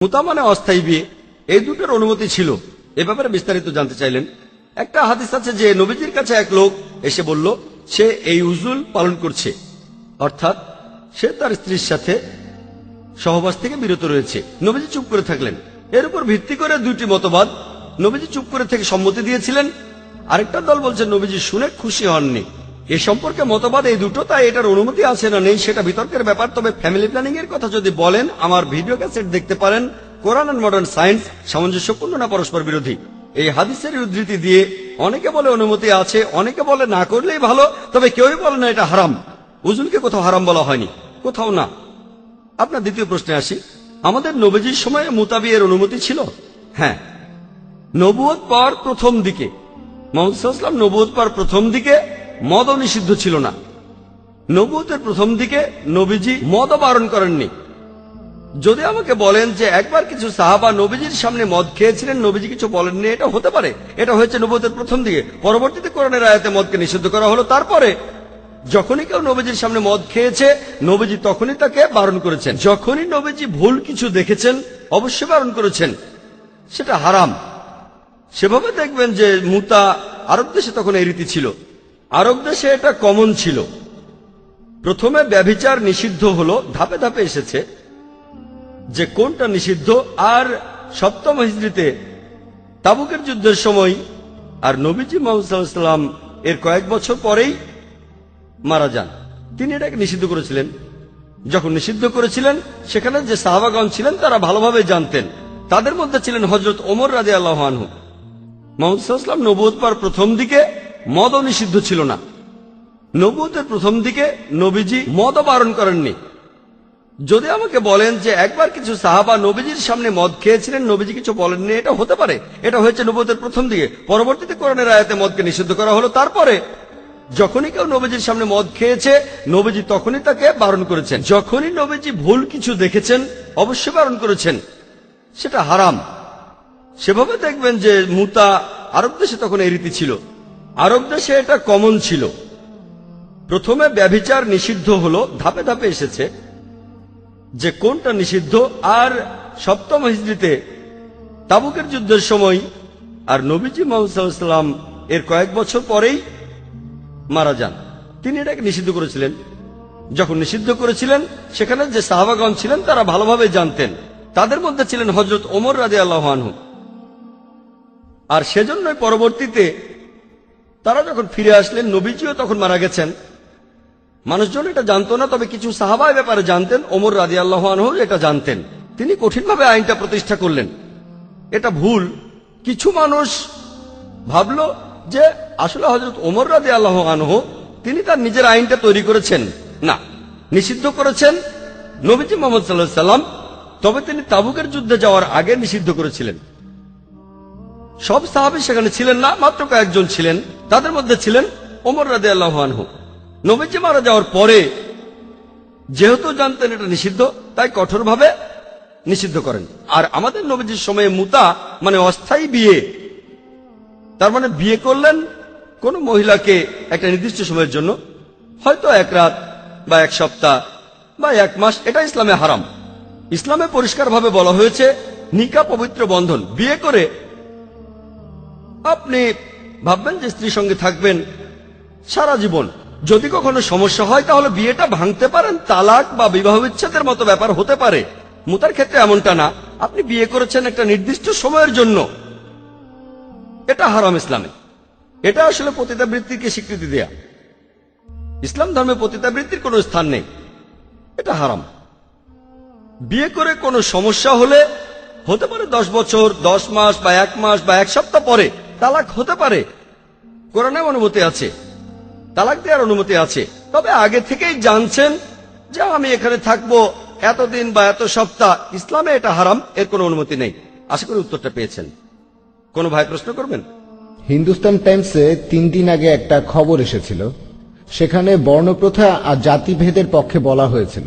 মুতা মানে অস্থায়ী বিয়ে, এই দুটোর অনুমতি ছিল। এ ব্যাপারে বিস্তারিত জানতে চাইলেন। একটা হাদিস আছে যে নবীজির কাছে এক লোক এসে বলল সে এই উজুল পালন করছে, অর্থাৎ সে তার স্ত্রীর সাথে সহবাস থেকে বিরত রয়েছে। নবীজি চুপ করে থাকলেন। এর উপর ভিত্তি করে দুটি মতবাদ। নবীজি চুপ করে থেকে সম্মতি দিয়েছিলেন, আরেকটা দল বলছে নবীজি শুনে খুশি হননি। এ সম্পর্কে মতবাদ এই দুটো, তাই এটার অনুমতি আছে না নেই সেটা বিতর্কের ব্যাপার। তবে ফ্যামিলি প্ল্যানিং এর কথা যদি বলেন, আমার ভিডিও ক্যাসেট দেখতে পারেন। কোরআন এন্ড মডার্ন সায়েন্স সামঞ্জস্যপূর্ণ না পরস্পর বিরোধী? এই হাদিসের উদ্ধৃতি দিয়ে অনেকে বলে অনুমতি আছে, অনেকে বলে না করলেই ভালো, তবে কেউই বলে না এটা হারাম। উজুলকে কোথাও হারাম বলা হয়নি, কোথাও না। আপনার দ্বিতীয় প্রশ্নে আসি, আমাদের নবীজির সময়ে মুতাবিয়ের অনুমতি ছিল? হ্যাঁ, নবুয়ত পাওয়ার প্রথম দিকে, মুহাম্মদ সাল্লাল্লাহু আলাইহি ওয়াসাল্লাম নবুয়ত পাওয়ার প্রথম দিকে মদও নিষিদ্ধ ছিল না। নবুয়তের প্রথম দিকে নবীজি মদও বারণ করেননি। যদি আমাকে বলেন যে একবার কিছু সাহাবা নবীজির সামনে মদ খেয়েছিলেন, নবীজি কিছু বলেননি, এটা হতে পারে। এটা হয়েছে নবুয়তের প্রথম দিকে। পরবর্তীতে কোরআনের আয়াতে মদকে নিষিদ্ধ করা হলো। তারপরে যখনই কেউ নবীজির সামনে মদ খেয়েছে, নবীজি তখনই তাকে বারণ করেছেন। যখনই নবীজি ভুল কিছু দেখেছেন, অবশ্যই বারণ করেছেন, সেটা হারাম। সেভাবে দেখবেন যে মুতা আরব দেশে তখন এই রীতি ছিল। আরব দেশে এটা কমন ছিল। প্রথমে ব্যভিচার নিষিদ্ধ হলো, ধাপে ধাপে এসেছে যে কোনটা নিষিদ্ধ। আর সপ্তম হিজরিতে তাবুকের যুদ্ধের সময় আর নবীজি মুহাম্মদ সাল্লাল্লাহু আলাইহি ওয়াসাল্লাম এর কয়েক বছর পরেই মারা যান। তিনি এটাকে নিষিদ্ধ করেছিলেন। যখন নিষিদ্ধ করেছিলেন, সেখানে যে সাহাবাগণ ছিলেন তারা ভালোভাবে জানতেন। তাদের মধ্যে ছিলেন হযরত ওমর রাদিয়াল্লাহু আনহু। মুহাম্মদ সাল্লাল্লাহু আলাইহি ওয়াসাল্লাম নবুয়ত পাওয়ার প্রথম দিকে মদও নিষিদ্ধ ছিল না। নবুয়তের প্রথম দিকে নবীজি মদও বারণ করেননি। যদি আমাকে বলেন যে একবার কিছু সাহাবা নবীজির সামনে মদ খেয়েছিলেন, নবীজি কিছু বলেননি, এটা হতে পারে। এটা হয়েছে নবুয়তের প্রথম দিকে। পরবর্তীতে কোরআনের আয়াতে মদকে নিষিদ্ধ করা হলো। তারপরে যখনই কেউ নবীজির সামনে মদ খেয়েছে, নবীজি তখনই তাকে বারণ করেছেন। যখনই নবীজি ভুল কিছু দেখেছেন, অবশ্যই বারণ করেছেন, সেটা হারাম। সেভাবে দেখবেন যে মুতা আরব দেশে তখন এই রীতি ছিল। আরব দেশে এটা কমন ছিল। প্রথমে ব্যভিচার নিষিদ্ধ হলো, ধাপে ধাপে এসেছে যে কোনটা নিষিদ্ধ। আর সপ্তম হিজরিতে তাবুকের যুদ্ধের সময় আর নবীজি মুহাম্মদ সাল্লাল্লাহু আলাইহি ওয়াসাল্লাম এর কয়েক বছর পরেই মারা যান। তিনি এটাকে নিষিদ্ধ করেছিলেন। যখন নিষিদ্ধ করেছিলেন, সেখানে যে সাহাবাগণ ছিলেন তারা ভালোভাবে জানতেন। তাদের মধ্যে ছিলেন হযরত ওমর রাদিয়াল্লাহু আনহু। আর সেজন্যই পরবর্তীতে তারা যখন ফিরে আসলেন, নবীজিও তখন মারা গেছেন। মানুষজন এটা জানতো না, তবে কিছু সাহাবা এ ব্যাপারে জানতেন। ওমর রাদিয়াল্লাহু আনহু এটা জানতেন। তিনি কঠিনভাবে আইনটা প্রতিষ্ঠা করলেন। এটা ভুল। কিছু মানুষ ভাবলো যে আসলে হযরত ওমর রাদিয়াল্লাহু আনহু তিনি তার নিজের আইনটা তৈরি করেছেন। না, নিষিদ্ধ করেছেন নবীজি মুহাম্মদ সাল্লাল্লাহু আলাইহি ওয়াসাল্লাম। তবে তিনি তাবুকের যুদ্ধে যাওয়ার আগে নিষিদ্ধ করেছিলেন। সব সাহাবী সেখানে ছিলেন না, মাত্র কয়েকজন ছিলেন। তাদের মধ্যে ছিলেন ওমর রাদিয়াল্লাহু আনহু। নবীজি মারা যাওয়ার পরে যেহেতু জানতেন এটা নিষিদ্ধ, তাই কঠোরভাবে নিষিদ্ধ করেন। আর আমাদের নবীজির সময়ে মুতা মানে অস্থায়ী বিয়ে। তার মানে বিয়ে করলেন কোন মহিলাকে একটা নির্দিষ্ট সময়ের জন্য, হয়তো এক রাত বা এক সপ্তাহ বা এক মাস। এটা ইসলামে হারাম। ইসলামে পরিষ্কারভাবে বলা হয়েছে নিকাহ পবিত্র বন্ধন। বিয়ে করে আপনি ভাববেন যে স্ত্রীর সঙ্গে থাকবেন সারা জীবন। যদি কখনো সমস্যা হয় তাহলে বিয়েটা ভাঙতে পারেন, তালাক বা বিবাহ বিচ্ছেদের মতো ব্যাপার হতে পারে। মুতার ক্ষেত্রে এমনটা না। আপনি বিয়ে করেছেন একটা নির্দিষ্ট সময়ের জন্য, এটা হারাম ইসলামে। এটা আসলে পতিতাবৃত্তিকে স্বীকৃতি দেয়া। ইসলাম ধর্মে পতিতাবৃত্তির কোনো স্থান নেই, এটা হারাম। বিয়ে করে কোনো সমস্যা হলে হতে পারে 10 বছর, 10 মাস বা 1 মাস বা 1 সপ্তাহ পরে তালাক হতে পারে। কোরআনে অনুমতি আছে, তালাক দেওয়ার অনুমতি আছে। তবে আগে থেকেই জানছেন যে আমি এখানে থাকবো এতদিন বা এত সপ্তাহ, ইসলামে এটা হারাম, এর কোনো অনুমতি নেই। আশা করি উত্তরটা পেয়েছেন। কোন ভাই প্রশ্ন করবেন? হিন্দুস্তান টাইমসে 3 দিন আগে একটা খবর এসেছিল, সেখানে বর্ণপ্রথা আর জাতিভেদের পক্ষে বলা হয়েছিল।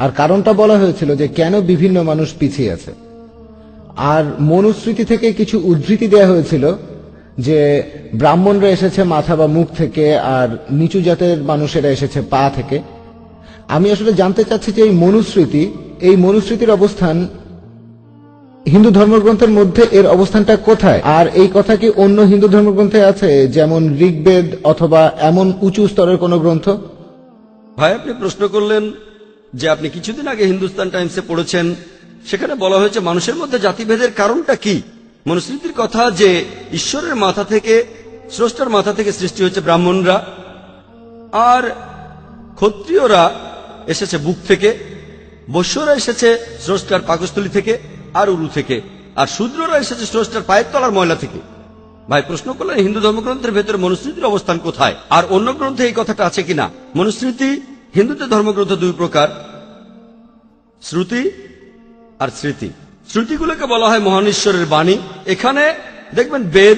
আর কারণটা বলা হয়েছিল যে কেন বিভিন্ন মানুষ পিছিয়ে আছে। আর মনুস্মৃতি থেকে কিছু উদ্ধৃতি দেয়া হয়েছিল যে ব্রাহ্মণরা এসেছে মাথা বা মুখ থেকে, আর নিচু জাতের মানুষেরা এসেছে পা থেকে। আমি আসলে জানতে চাচ্ছি যে এই মনুস্মৃতির অবস্থান হিন্দু ধর্মগ্রন্থের মধ্যে এর অবস্থানটা কোথায়? আর এই কথা কি অন্য হিন্দু ধর্মগ্রন্থে আছে, যেমন ঋগ্বেদ অথবা এমন উঁচু স্তরের কোনো গ্রন্থ? ভাই, আপনি প্রশ্ন করলেন যে আপনি কিছুদিন আগে হিন্দুস্তান টাইমসে পড়েছেন, সেখানে বলা হয়েছে মানুষের মধ্যে জাতিভেদের কারণটা কি। মনুস্মৃতির কথা যে ঈশ্বরের মাথা থেকে, স্রষ্টার মাথা থেকে সৃষ্টি হয়েছে ব্রাহ্মণরা, আর ক্ষত্রিয়রা এসেছে বুক থেকে, বৈশ্যরা এসেছে স্রষ্টার পাকস্থলী থেকে আর উরু থেকে, আর শূদ্ররা এসেছে স্রষ্টার পায়ের তলার ময়লা থেকে। ভাই প্রশ্ন করলেন হিন্দু ধর্মগ্রন্থের ভেতরে মনুস্মৃতির অবস্থান কোথায়, আর অন্য গ্রন্থে এই কথাটা আছে কিনা। মনুস্মৃতি হিন্দুদের ধর্মগ্রন্থ দুই প্রকার, শ্রুতি আর স্মৃতি। শ্রুতিগুলোকে বলা হয় মহান ঈশ্বরের বাণী, এখানে দেখবেন বেদ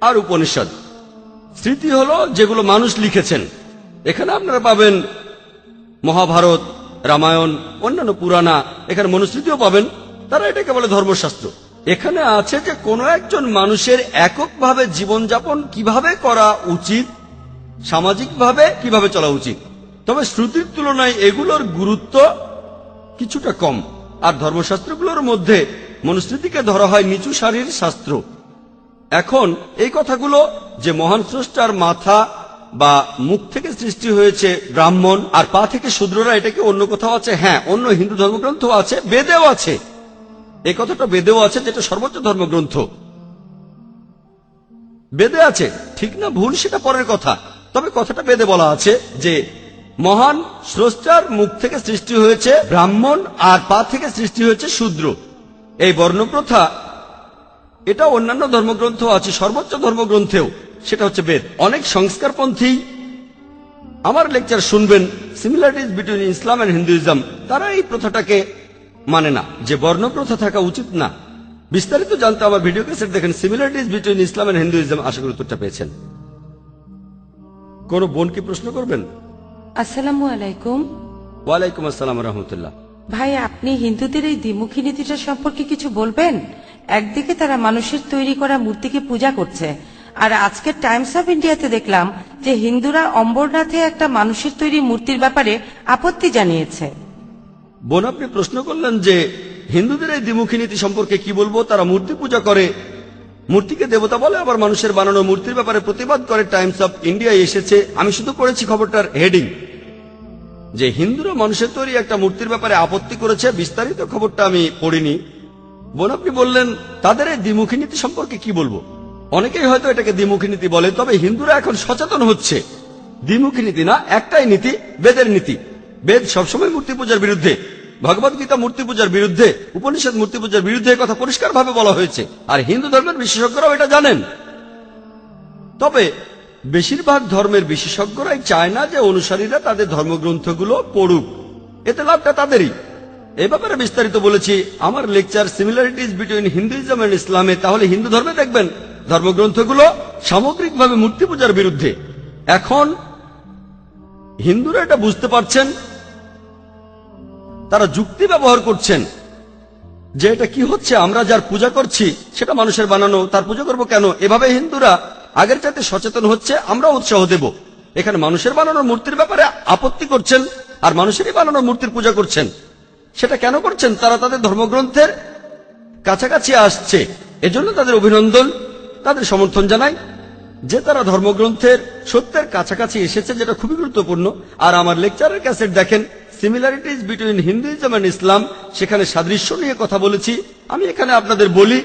আর উপনিষদ। স্মৃতি হলো যেগুলো মানুষ লিখেছেন, এখানে আপনারা পাবেন মহাভারত, রামায়ণ, অন্যান্য পুরাণা, এখানে মনুস্মৃতিও পাবেন। তারা এটাকে বলে ধর্মশাস্ত্র। এখানে আছে যে কোনো একজন মানুষের এককভাবে জীবনযাপন কিভাবে করা উচিত, সামাজিকভাবে কিভাবে চলা উচিত। তবে শ্রুতির তুলনায় এগুলোর গুরুত্ব কিছুটা কম। আর ধর্মশাস্ত্রগুলোর মধ্যে মনুস্মৃতিকে ধরা হয় নিচু সারির শাস্ত্র। এখন এই কথাগুলো যে মহান স্রষ্টার মাথা বা মুখ থেকে সৃষ্টি হয়েছে ব্রাহ্মণ আর পা থেকে শূদ্ররা, এটাকে অন্য কোথাও আছে? হ্যাঁ, অন্য হিন্দু ধর্মগ্রন্থ আছে, বেদেও আছে। এই কথাটা বেদেও আছে, যেটা সর্বোচ্চ ধর্মগ্রন্থ। বেদে আছে, ঠিক না ভুল সেটা পরের কথা। তবে কথাটা বেদে বলা আছে যে মহান স্রষ্টার মুখ থেকে সৃষ্টি হয়েছে ব্রাহ্মণ আর পা থেকে সৃষ্টি হয়েছে শূদ্র। এই বর্ণপ্রথা এটা অন্যান্য ধর্মগ্রন্থ আছে, সর্বোচ্চ ধর্মগ্রন্থেও, সেটা হচ্ছে বেদ। অনেক সংস্কারপন্থী আমার লেকচার শুনবেন, similarities between Islam and Hinduism, তারা এই প্রথাটাকে মানে না, যে বর্ণপ্রথা থাকা উচিত না। বিস্তারিত জানতে আমার ভিডিও ক্যাসেট দেখেন, similarities between Islam and Hinduism. আশা করি উত্তরটা পেয়েছেন। কোন বোন কি প্রশ্ন করবেন? আসসালামু আলাইকুম। ওয়ালাইকুম আসসালাম রহমতুল্লাহ। ভাই, আপনি হিন্দুদের এই দ্বিমুখী নীতিটা সম্পর্কে কিছু বলবেন? একদিকে তারা মানুষের তৈরি করা মূর্তিকে পূজা করছে, আর আজকের টাইমস অফ ইন্ডিয়াতে দেখলাম যে হিন্দুরা অম্বরনাথে একটা মানুষের তৈরি মূর্তির ব্যাপারে আপত্তি জানিয়েছে। বোন, আপনি প্রশ্ন করলেন যে হিন্দুদের এই দ্বিমুখী নীতি সম্পর্কে কি বলবো। তারা মূর্তি পূজা করে, মূর্তিকে দেবতা বলে, আবার মানুষের বানানো মূর্তির ব্যাপারে প্রতিবাদ করে। টাইমস অফ ইন্ডিয়ায় এসেছে, আমি শুধু পড়েছি খবরটার হেডিং, যে হিন্দুরা মানুষের তৈরি একটা মূর্তির ব্যাপারে আপত্তি করেছে। বিস্তারিত খবরটা আমি পড়িনি। বোন, আপনি বললেন তাদের এই দ্বিমুখী নীতি সম্পর্কে কি বলবো। অনেকেই হয়তো এটাকে দ্বিমুখী নীতি বলে, তবে হিন্দুরা এখন সচেতন হচ্ছে। দ্বিমুখী নীতি না, একটাই নীতি, বেদের নীতি। বেদ সবসময় মূর্তি পূজার বিরুদ্ধে, ভগবত গীতা মূর্তি পূজার বিরুদ্ধে, উপনিষদ মূর্তি পূজার বিরুদ্ধে, কথা পরিষ্কারভাবে বলা হয়েছে। আর হিন্দু ধর্মের বিশেষজ্ঞরাও এটা জানেন। তবে বেশিরভাগ ধর্মের বিশেষজ্ঞরাই চায় না যে অনুসারীরা তাদের ধর্মগ্রন্থগুলো পড়ুক, এতে লাভটা তাদেরই। এ ব্যাপারে বিস্তারিত বলেছি আমার lecture similarities between Hinduism and ইসলামে। তাহলে হিন্দু ধর্মে দেখবেন ধর্মগ্রন্থগুলো সামগ্রিকভাবে মূর্তি পূজার বিরুদ্ধে। এখন হিন্দুরা এটা বুঝতে পারছেন, তারা যুক্তি ব্যবহার করছেন যে এটা কি হচ্ছে, আমরা যার পূজা করছি সেটা মানুষের বানানো, তার পূজা করব কেন। এভাবে হিন্দুরা আগের চাইতে সচেতন হচ্ছে, আমরা উৎসাহ দেব। এখানে মানুষের বানানো মূর্তির ব্যাপারে আপত্তি করছেন আর মানুষেরই বানানো মূর্তির পূজা করছেন। সেটা কেন করছেন? তারা তাদের ধর্মগ্রন্থের কাছাকাছি আসছে, এজন্য তাদের অভিনন্দন, তাদের সমর্থন জানাই যে তারা ধর্মগ্রন্থের সত্যের কাছাকাছি এসেছে, যেটা খুবই গুরুত্বপূর্ণ। আর আমার লেকচারের ক্যাসেট দেখেন, সিমিলারিটিজ বিটুইন হিন্দুইজম এন্ড ইসলাম, সেখানে সাদৃশ্য নিয়ে কথা বলেছি। আমি এখানে আপনাদের বলি,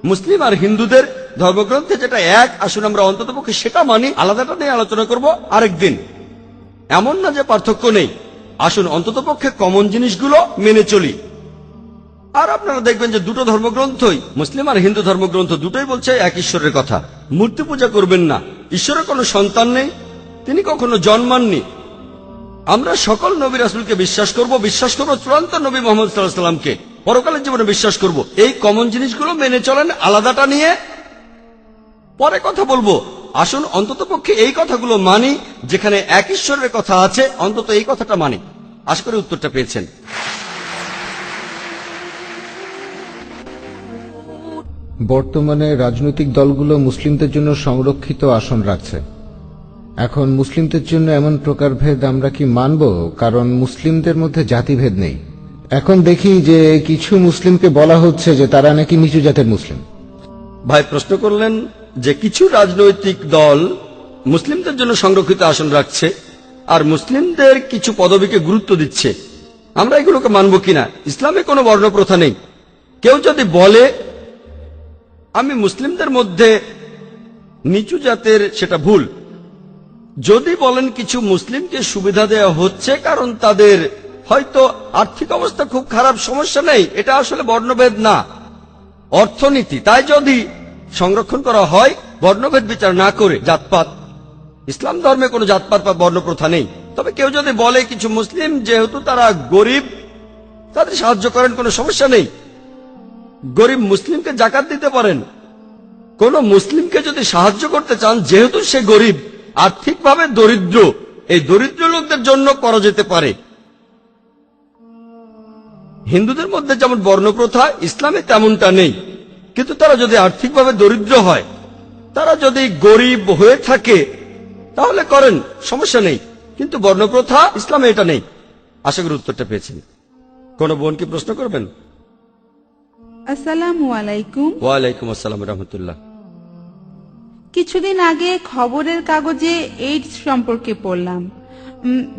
মুসলিম আর হিন্দুদের ধর্মগ্রন্থে যেটা এক, আসুন আমরা অন্ততপক্ষে সেটা মানি, আলাদাটা নিয়ে আলোচনা করব আরেকদিন। এমন না যে পার্থক্য নেই, আসুন অন্ততপক্ষে কমন জিনিসগুলো মেনে চলি। আর আপনারা দেখবেন যে দুটো ধর্মগ্রন্থই, মুসলিম আর হিন্দু ধর্মগ্রন্থ দুটোই বলছে এক ঈশ্বরের কথা। মূর্তি পূজা করবেন না, ঈশ্বরের কোনো সন্তান নেই, তিনি কখনো জন্মাননি। আমরা সকল নবী রাসূলকে বিশ্বাস করব চূড়ান্ত নবী মুহাম্মদ সাল্লাল্লাহু আলাইহি ওয়াসাল্লামকে, পরকালের জীবনে বিশ্বাস করব। এই কমন জিনিসগুলো মেনে চলেন, আলাদাটা নিয়ে পরে কথা বলবো। আসুন অন্ততপক্ষে এই কথাগুলো মানি, যেখানে এক ঈশ্বরের কথা আছে, অন্তত এই কথাটা মানি। আশা করি উত্তরটা পেয়েছেন। বর্তমানে রাজনৈতিক দলগুলো মুসলিমদের জন্য সংরক্ষিত আসন রাখছে। এখন মুসলিমদের জন্য এমন প্রকারভেদ আমরা কি মানব? কারণ মুসলিমদের মধ্যে জাতিভেদ নেই, এখন দেখি যে কিছু মুসলিমকে বলা হচ্ছে যে তারা নাকি নিচু জাতের মুসলিম। ভাই প্রশ্ন করলেন যে কিছু রাজনৈতিক দল মুসলিমদের জন্য সংরক্ষিত আসন রাখছে আর মুসলিমদের কিছু পদবীকে গুরুত্ব দিচ্ছে, আমরা এগুলোকে মানব কিনা। ইসলামে কোনো বর্ণপ্রথা নেই। কেউ যদি বলে আমি মুসলিমদের মধ্যে নিচু জাতের, সেটা ভুল। যদি বলেন কিছু মুসলিমকে সুবিধা দেওয়া হচ্ছে কারণ তাদের হয়তো আর্থিক অবস্থা খুব খারাপ, সমস্যা নেই, এটা আসলে বর্ণভেদ না, অর্থনীতি। তাই যদি সংরক্ষণ করা হয় বর্ণভেদ বিচার না করে, জাতপাত, ইসলাম ধর্মে কোনো জাতপাত বা বর্ণপ্রথা নেই। তবে কেউ যদি বলে কিছু মুসলিম যেহেতু তারা গরিব তাদের সাহায্য করেন, কোনো সমস্যা নেই, গরিব মুসলিমকে জাকাত দিতে পারেন। কোন মুসলিমকে যদি সাহায্য করতে চান যেহেতু সে গরিব, আর্থিকভাবে দরিদ্র, এই দরিদ্র লোকদের জন্য করা যেতে পারে। হিন্দুদের মধ্যে যেমন বর্ণপ্রথা, ইসলামে তেমনটা নেই। কিন্তু তারা যদি আর্থিকভাবে দরিদ্র হয়, তারা যদি গরিব হয়ে থাকে তাহলে করেন, সমস্যা নেই। কিন্তু বর্ণপ্রথা ইসলামে এটা নেই। আশা করি উত্তরটা পেয়েছেন। কোন বোন কি প্রশ্ন করবেন? আসসালামু আলাইকুম। ওয়ালাইকুম আসসালাম রহমতুল্লাহ। কিছুদিন আগে খবরের কাগজে এইডস সম্পর্কে পড়লাম।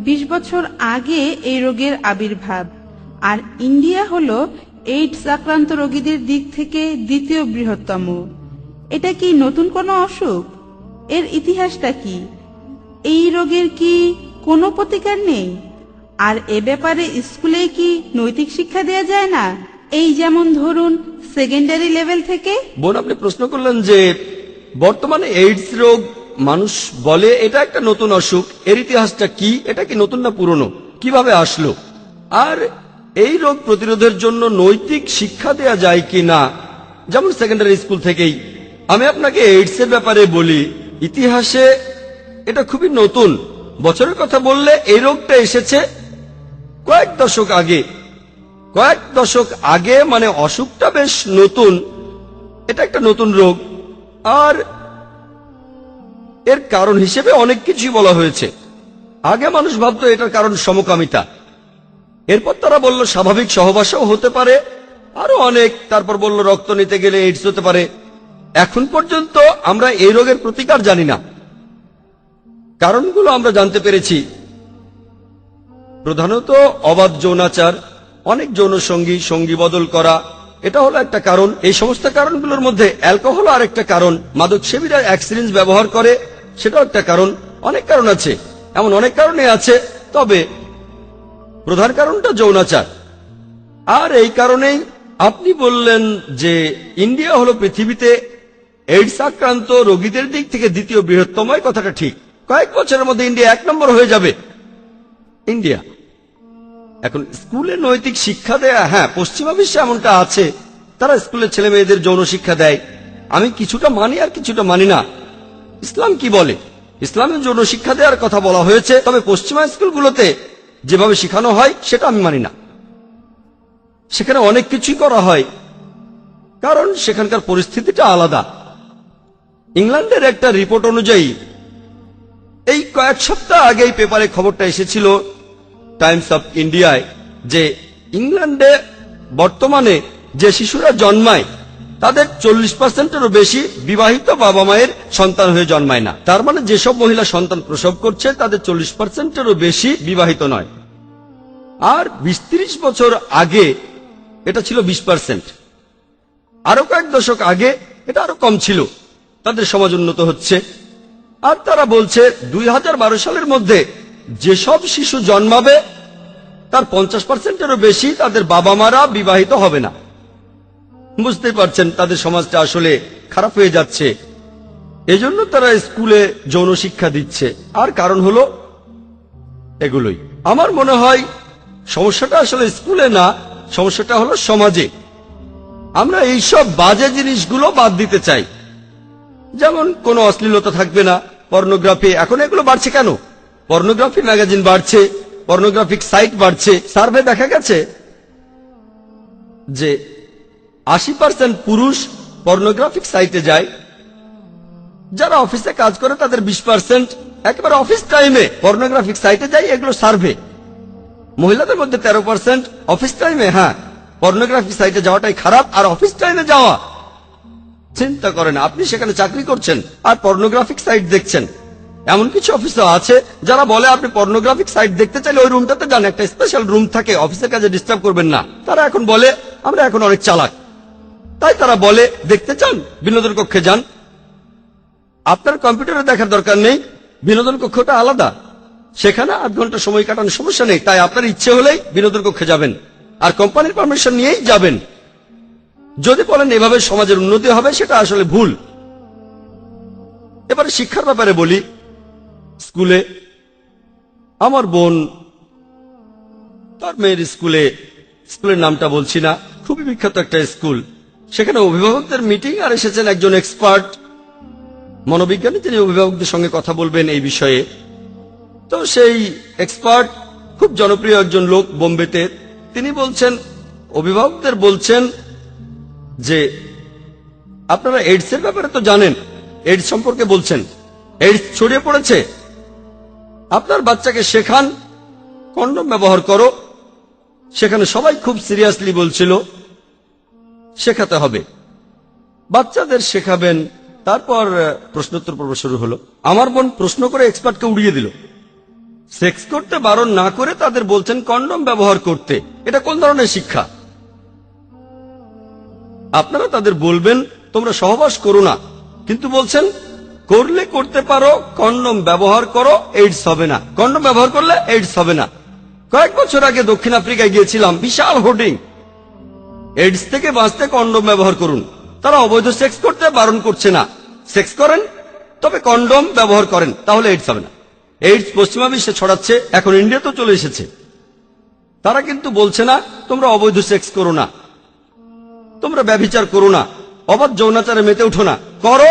20 বছর আগে এই রোগের আবির্ভাব, আর ইন্ডিয়া হলো এইডস আক্রান্ত রোগীদের দিক থেকে দ্বিতীয় বৃহত্তম। এটা কি নতুন কোনো অসুখ? এর ইতিহাসটা কি? এই রোগের কি কোনো প্রতিকার নেই? আর এ ব্যাপারে স্কুলে কি নৈতিক শিক্ষা দেয়া যায় না? এই যেমন ধরুন সেকেন্ডারি লেভেল থেকে। বোন, আপনি প্রশ্ন করলেন যে বর্তমানে এইডস রোগ, মানুষ বলে এটা একটা নতুন অসুখ, এর ইতিহাসটা কি? এটা কি নতুন না পুরনো? কিভাবে আসলো? আর এই রোগ প্রতিরোধের জন্য নৈতিক শিক্ষা দেয়া যায় কি না, যেমন সেকেন্ডারি স্কুল থেকেই। আমি আপনাকে এইডস এর ব্যাপারে বলি, ইতিহাসে এটা খুবই নতুন। বছরের কথা বললে এই রোগটা এসেছে কয়েক দশক আগে। কয়েক দশক আগে মানে অসুখটা বেশ নতুন, এটা একটা নতুন রোগ। আর এর কারণ হিসেবে অনেক কিছুই বলা হয়েছে। আগে মানুষ ভাবতো এটার কারণ সমকামিতা, এরপর তারা বলল স্বাভাবিক সহবাসও হতে পারে, আরো অনেক। তারপর বলল রক্ত নিতে গেলে এইডস হতে পারে। এখন পর্যন্ত আমরা এই রোগের প্রতিকার জানি না। কারণগুলো আমরা জানতে পেরেছি, প্রধানত অবাধ যৌনাচার, অনেক যৌন সঙ্গী বদল করা, এটা হলো একটা কারণ। এই সমস্ত কারণগুলোর মধ্যে অ্যালকোহল আর একটা কারণ, মাদক সেবীরা এক সিরিঞ্জ ব্যবহার করে, সেটাও একটা কারণ। অনেক কারণ আছে, এমন অনেক কারণে আছে, তবে প্রধান কারণটা যৌনাচার। আর এই কারণেই আপনি বললেন যে ইন্ডিয়া হলো পৃথিবীতে এইডস আক্রান্ত রোগীদের দিক থেকে দ্বিতীয় বৃহত্তম। কথাটা ঠিক। কয়েক বছরের মধ্যে ইন্ডিয়া 1 নম্বর হয়ে যাবে। ইন্ডিয়া এখন স্কুলে নৈতিক শিক্ষা দেয়া, হ্যাঁ, পশ্চিমা বিশ্বে এমনটা আছে, তারা স্কুলে ছেলে মেয়েদের যৌন শিক্ষা দেয়। আমি কিছুটা মানি আর কিছুটা মানি না। ইসলাম কি বলে? ইসলামে যৌন শিক্ষা দেওয়ার কথা বলা হয়েছে, তবে পশ্চিমা স্কুলগুলোতে যেভাবে শেখানো হয় সেটা আমি মানি না। সেখানে অনেক কিছুই করা হয়, কারণ সেখানকার পরিস্থিতিটা আলাদা। ইংল্যান্ডের একটা রিপোর্ট অনুযায়ী এই কয়েক সপ্তাহ আগে এই পেপারে খবরটা এসেছিল টাইমস অফ ইন্ডিয়ায়, যে ইংল্যান্ডে বর্তমানে যে শিশুরা জন্মায় তাদের 40%-এরও বেশি বিবাহিত বাবা মায়ের সন্তান হয়ে জন্মায় না। তার মানে যেসব মহিলা সন্তান প্রসব করছে তাদের 40%-এরও বেশি বিবাহিত নয়। আর 20-30 বছর আগে এটা ছিল 20%। আরো কয়েক দশক আগে এটা আরো কম ছিল। তাদের সমাজ উন্নত হচ্ছে। আর তারা বলছে 2012 সালের মধ্যে যেসব শিশু জন্মাবে তার 50%-এরও বেশি তাদের বাবা মারা বিবাহিত হবে না। বুঝতেই পারছেন তাদের সমাজটা আসলে খারাপ হয়ে যাচ্ছে। এজন্য তারা স্কুলে যৌন শিক্ষা দিচ্ছে। আর কারণ হলো এগুলোই। আমার মনে হয় সমস্যাটা আসলে স্কুলে না, সমস্যাটা হলো সমাজে। আমরা এইসব বাজে জিনিসগুলো বাদ দিতে চাই। যেমন কোনো অশ্লীলতা থাকবে না, পর্নোগ্রাফি। এখন এগুলো বাড়ছে কেন? পর্নোগ্রাফি ম্যাগাজিন বাড়ছে, পর্নোগ্রাফিক সাইট বাড়ছে। সার্ভে দেখা গেছে যে 80% পুরুষ পর্নোগ্রাফিক সাইটে যায়, যারা অফিসে কাজ করে তাদের 20% একেবারে অফিস টাইমে পর্নোগ্রাফিক সাইটে যায়। এগুলো সার্ভে। মহিলাদের মধ্যে 13%। অফিস টাইমে হ্যাঁ, পর্নোগ্রাফি সাইটে যাওয়াটাই খারাপ, আর অফিস টাইমে যাওয়া, চিন্তা করেন আপনি সেখানে চাকরি করছেন আর পর্নোগ্রাফিক সাইট দেখছেন। এমন কিছু অফিসও আছে যারা বলে আপনি পর্নোগ্রাফিক সাইট দেখতে চাইলে ওই রুমটাতে যান, একটা স্পেশাল রুম থাকে, অফিসের কাজে ডিস্টার্ব করবেন না। তারা এখন বলে আমরা এখন অনেক চালাক, তাই তারা বলে দেখতে চান বিনোদন কক্ষে যান। আপনার কম্পিউটারে দেখার দরকার নেই, বিনোদন কক্ষটা আলাদা, সেখানে 8 ঘন্টা সময় কাটানোর সমস্যা নেই। তাই আপনার ইচ্ছে হলেই বিনোদন কক্ষে যাবেন আর কোম্পানির পারমিশন নিয়েই যাবেন। যদি বলেন এভাবে সমাজের উন্নতি হবে, সেটা আসলে ভুল। এবারে শিক্ষার ব্যাপারে বলি। স্কুলে আমার বোন তার মেয়ের স্কুলের নামটা বলছি না, খুবই বিখ্যাত একটা স্কুল, সেখানে অভিভাবকদের মিটিং আর এসেছেন একজন এক্সপার্ট মনোবিজ্ঞানী, তিনি অভিভাবকদের সঙ্গে কথা বলবেন এই বিষয়ে। তো সেই এক্সপার্ট খুব জনপ্রিয় একজন লোক বোম্বেতে, তিনি বলছেন, অভিভাবকদের বলছেন যে আপনারা এইডস এর ব্যাপারে তো জানেন, এইডস সম্পর্কে বলছেন, এইডস ছড়িয়ে পড়েছে, আপনার বাচ্চাকে শেখান কন্ডম ব্যবহার করো। সেখানে সবাই খুব সিরিয়াসলি বলছিল শেখাতে হবে, বাচ্চাদের শেখাবেন। তারপর প্রশ্নোত্তর পর্ব শুরু হলো। আমার বোন প্রশ্ন করে এক্সপার্টকে উড়িয়ে দিল। সেক্স করতে বারণ না করে তাদের বলছেন কন্ডম ব্যবহার করতে। এটা কোন ধরনের শিক্ষা? আপনারা তাদের বলবেন তোমরা সহবাস করো না, কিন্তু বলছেন করলে করতে পারো, কন্ডম ব্যবহার করো, এইডস হবে না। কন্ডম ব্যবহার করলে এইডস হবে না। কয়েক বছর আগে দক্ষিণ আফ্রিকায় গিয়েছিলাম, বিশাল হোর্ডিং, এইডস থেকে বাঁচতে কন্ডম ব্যবহার করুন। তারা অবৈধ সেক্স করতে বারণ করছে না, সেক্স করেন তবে কন্ডম ব্যবহার করেন, তাহলে এইডস হবে না। এইডস পশ্চিমা বিশ্বে ছড়াচ্ছে, এখন ইন্ডিয়াতেও চলে এসেছে। তারা কিন্তু বলছে না তোমরা অবৈধ সেক্স করো না, তোমরা ব্যভিচার করো না, অবাধ যৌনাচারে মেতে উঠো না, করো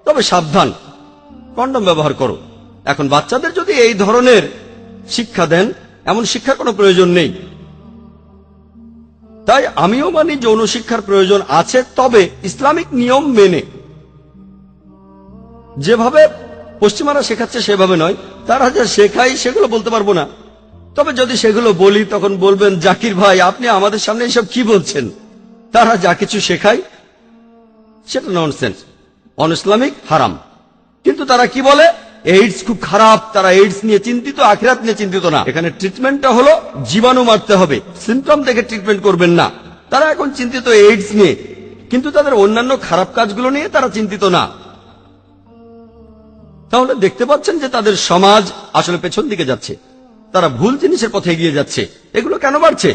তবে সাবধান, কন্ডম ব্যবহার করো। এখন বাচ্চাদের যদি এই ধরনের শিক্ষা দেন, এমন শিক্ষার কোনো প্রয়োজন নেই। তাই আমিও মানি যৌন শিক্ষার প্রয়োজন আছে, তবে ইসলামিক নিয়ম মেনে। যেভাবে পশ্চিমারা শেখাচ্ছে সেভাবে নয়। তারা যা শেখায় সেগুলো বলতে পারবো না, তবে যদি সেগুলো বলি তখন বলবেন জাকির ভাই আপনি আমাদের সামনে এসব কি বলছেন। তারা যা কিছু শেখায় সেটা ননসেন্স, অন ইসলামিক, হারাম। কিন্তু তারা কি বলে এইডস খুব খারাপ, তারা এইডস নিয়ে চিন্তিত, আখিরাত নিয়ে চিন্তিত না। এখানে ট্রিটমেন্টটা হলো জীবাণু মারতে হবে, সিমটম দেখে ট্রিটমেন্ট করবেন না। তারা এখন চিন্তিত এইডস নিয়ে, কিন্তু তাদের অন্যান্য খারাপ কাজগুলো নিয়ে তারা চিন্তিত না। তাহলে দেখতে পাচ্ছেন যে তাদের সমাজ আসলে পেছন দিকে যাচ্ছে, তারা ভুল জিনিসের পথে এগিয়ে যাচ্ছে। এগুলো কেন বাড়ছে?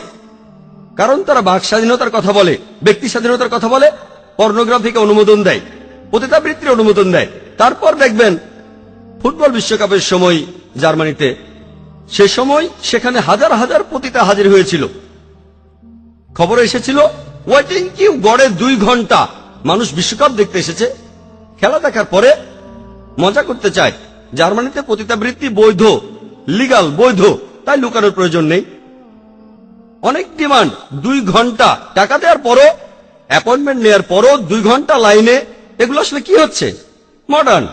কারণ তারা বাক স্বাধীনতার কথা বলে, ব্যক্তি স্বাধীনতার কথা বলে, পর্নোগ্রাফিকে অনুমোদন দেয়, পতিতাবৃত্তির অনুমোদন দেয়। তারপর দেখবেন ফুটবল বিশ্বকাপের সময় জার্মানিতে, সে সময় সেখানে হাজার হাজার পতিতা হাজির হয়েছিল। খবর এসেছিল ওয়েটিং কিউ গড়ে 2 ঘন্টা। মানুষ বিশ্বকাপ দেখতে এসেছে, খেলা দেখার পরে মজা করতে চায়। জার্মানিতে পতিতাবৃত্তি বৈধ, লিগাল, বৈধ, তাই লুকানোর প্রয়োজন নেই। অনেক ডিমান্ড, 2 ঘন্টা টাকা দেওয়ার পরও, অ্যাপয়েন্টমেন্ট নেওয়ার পরও 2 ঘন্টা লাইনে। এগুলো আসলে কি হচ্ছে? মডার্ন।